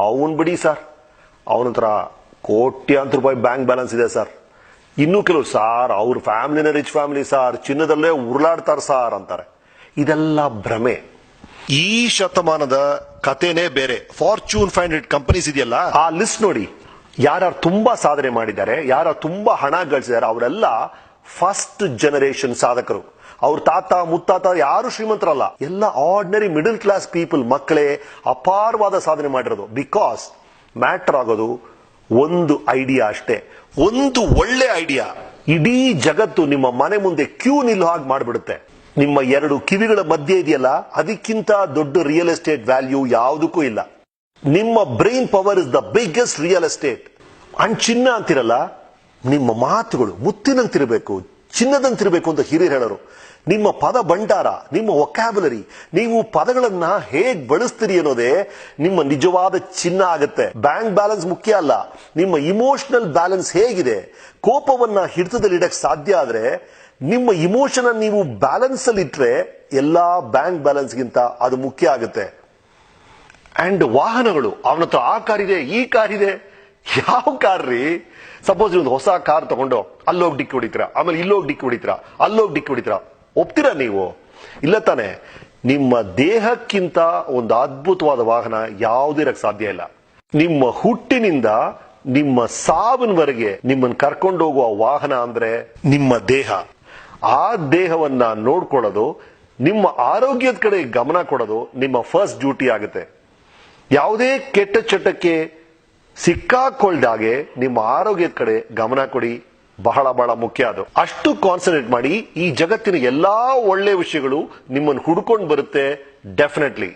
ಅವನ್ ಬಿಡಿ ಸರ್, ಅವನ ಹತ್ರ ಕೋಟ್ಯಾಂತರ ರೂಪಾಯಿ ಬ್ಯಾಂಕ್ ಬ್ಯಾಲೆನ್ಸ್ ಇದೆ ಸರ್. ಇನ್ನೂ ಕೆಲವು ಸಾರ್ ಅವ್ರ ಫ್ಯಾಮಿಲಿನ ರಿಚ್ ಫ್ಯಾಮಿಲಿ ಸಾರ್, ಚಿನ್ನದಲ್ಲೇ ಉರುಳಾಡ್ತಾರ ಸಾರ್ ಅಂತಾರೆ. ಇದೆಲ್ಲ ಭ್ರಮೆ. ಈ ಶತಮಾನದ ಕಥೆನೇ ಬೇರೆ. ಫಾರ್ಚೂನ್ 500 ಕಂಪನೀಸ್ ಇದೆಯಲ್ಲ, ಆ ಲಿಸ್ಟ್ ನೋಡಿ. ಯಾರು ತುಂಬಾ ಸಾಧನೆ ಮಾಡಿದ್ದಾರೆ, ಯಾರು ತುಂಬಾ ಹಣ ಗಳಿಸಿದ್ದಾರೆ, ಅವರೆಲ್ಲ ಫಸ್ಟ್ ಜನರೇಷನ್ ಸಾಧಕರು. ಅವ್ರ ತಾತ ಮುತ್ತಾತ ಯಾರು ಶ್ರೀಮಂತರಲ್ಲ, ಎಲ್ಲ ಆರ್ಡಿನರಿ ಮಿಡಲ್ ಕ್ಲಾಸ್ ಪೀಪಲ್ ಮಕ್ಕಳೇ ಅಪಾರವಾದ ಸಾಧನೆ ಮಾಡಿರೋದು. ಬಿಕಾಸ್ ಮ್ಯಾಟರ್ ಆಗೋದು ಒಂದು ಐಡಿಯಾ ಅಷ್ಟೇ. ಒಂದು ಒಳ್ಳೆ ಐಡಿಯಾ ಇಡೀ ಜಗತ್ತು ನಿಮ್ಮ ಮನೆ ಮುಂದೆ ಕ್ಯೂ ನಿಲ್ಲೋ ಹಾಗೆ ಮಾಡಿಬಿಡುತ್ತೆ. ನಿಮ್ಮ 2 ಕಿವಿಗಳ ಮಧ್ಯೆ ಇದೆಯಲ್ಲ, ಅದಕ್ಕಿಂತ ದೊಡ್ಡ ರಿಯಲ್ ಎಸ್ಟೇಟ್ ವ್ಯಾಲ್ಯೂ ಯಾವುದಕ್ಕೂ ಇಲ್ಲ. ನಿಮ್ಮ brain power is the biggest real estate. And ಚಿನ್ನ ಅಂತಿರಲ್ಲ, ನಿಮ್ಮ ಮಾತುಗಳು ಮುತ್ತಿನಂತಿರಬೇಕು, ಚಿನ್ನದಂತಿರಬೇಕು ಅಂತ ಹಿರಿಯರು ಹೇಳೋರು. ನಿಮ್ಮ ಪದ ಭಂಡಾರ, ನಿಮ್ಮ ವೊಕ್ಯಾಬುಲರಿ, ನೀವು ಪದಗಳನ್ನ ಹೇಗ್ ಬಳಸ್ತೀರಿ ಅನ್ನೋದೇ ನಿಮ್ಮ ನಿಜವಾದ ಚಿನ್ನ ಆಗುತ್ತೆ. ಬ್ಯಾಂಕ್ ಬ್ಯಾಲೆನ್ಸ್ ಮುಖ್ಯ ಅಲ್ಲ, ನಿಮ್ಮ ಇಮೋಷನಲ್ ಬ್ಯಾಲೆನ್ಸ್ ಹೇಗಿದೆ. ಕೋಪವನ್ನ ಹಿಡಿತದಲ್ಲಿಡಕ್ ಸಾಧ್ಯ ಆದ್ರೆ, ನಿಮ್ಮ ಇಮೋಷನ್ ನೀವು ಬ್ಯಾಲೆನ್ಸ್ ಅಲ್ಲಿ ಇಟ್ರೆ ಎಲ್ಲಾ ಬ್ಯಾಂಕ್ ಬ್ಯಾಲೆನ್ಸ್ ಗಿಂತ ಅದು ಮುಖ್ಯ ಆಗುತ್ತೆ. ಅಂಡ್ ವಾಹನಗಳು, ಅವನ ಹತ್ರ ಆ ಕಾರ್ ಇದೆ, ಈ ಕಾರ್ ಇದೆ. ಯಾವ ಕಾರ್ ರೀ? ಸಪೋಸ್ ಒಂದು ಹೊಸ ಕಾರ್ ತಗೊಂಡು ಅಲ್ಲೋಗಿ ಡಿಕ್ಕಿ ಹೊಡಿತೀರಾ, ಆಮೇಲೆ ಇಲ್ಲೋಗಿ ಡಿಕ್ಕಿ ಹೊಡಿತೀರಾ, ಅಲ್ಲೋಗಿ ಡಿಕ್ಕಿ ಹೊಡಿತೀರಾ, ಒಪ್ತೀರಾ ನೀವು? ಇಲ್ಲ ತಾನೆ. ನಿಮ್ಮ ದೇಹಕ್ಕಿಂತ ಒಂದು ಅದ್ಭುತವಾದ ವಾಹನ ಯಾವುದೇ ಇರಕ್ ಸಾಧ್ಯ ಇಲ್ಲ. ನಿಮ್ಮ ಹುಟ್ಟಿನಿಂದ ನಿಮ್ಮ ಸಾವಿನವರೆಗೆ ನಿಮ್ಮನ್ನು ಕರ್ಕೊಂಡು ಹೋಗುವ ವಾಹನ ಅಂದ್ರೆ ನಿಮ್ಮ ದೇಹ. ಆ ದೇಹವನ್ನ ನೋಡ್ಕೊಳ್ಳೋದು, ನಿಮ್ಮ ಆರೋಗ್ಯದ ಕಡೆ ಗಮನ ಕೊಡೋದು ನಿಮ್ಮ ಫಸ್ಟ್ ಡ್ಯೂಟಿ ಆಗುತ್ತೆ. ಯಾವುದೇ ಕೆಟ್ಟ ಚಟಕ್ಕೆ ಸಿಕ್ಕಾಕೊಳ್ದಾಗೆ ನಿಮ್ಮ ಆರೋಗ್ಯದ ಕಡೆ ಗಮನ ಕೊಡಿ. ಬಹಳ ಬಹಳ ಮುಖ್ಯ ಅದು. ಅಷ್ಟು ಕಾನ್ಸಂಟ್ರೇಟ್ ಮಾಡಿ. ಈ ಜಗತ್ತಿನ ಎಲ್ಲಾ ಒಳ್ಳೆ ವಿಷಯಗಳು ನಿಮ್ಮನ್ನು ಹುಡ್ಕೊಂಡು ಬರುತ್ತೆ ಡೆಫಿನೆಟ್ಲಿ.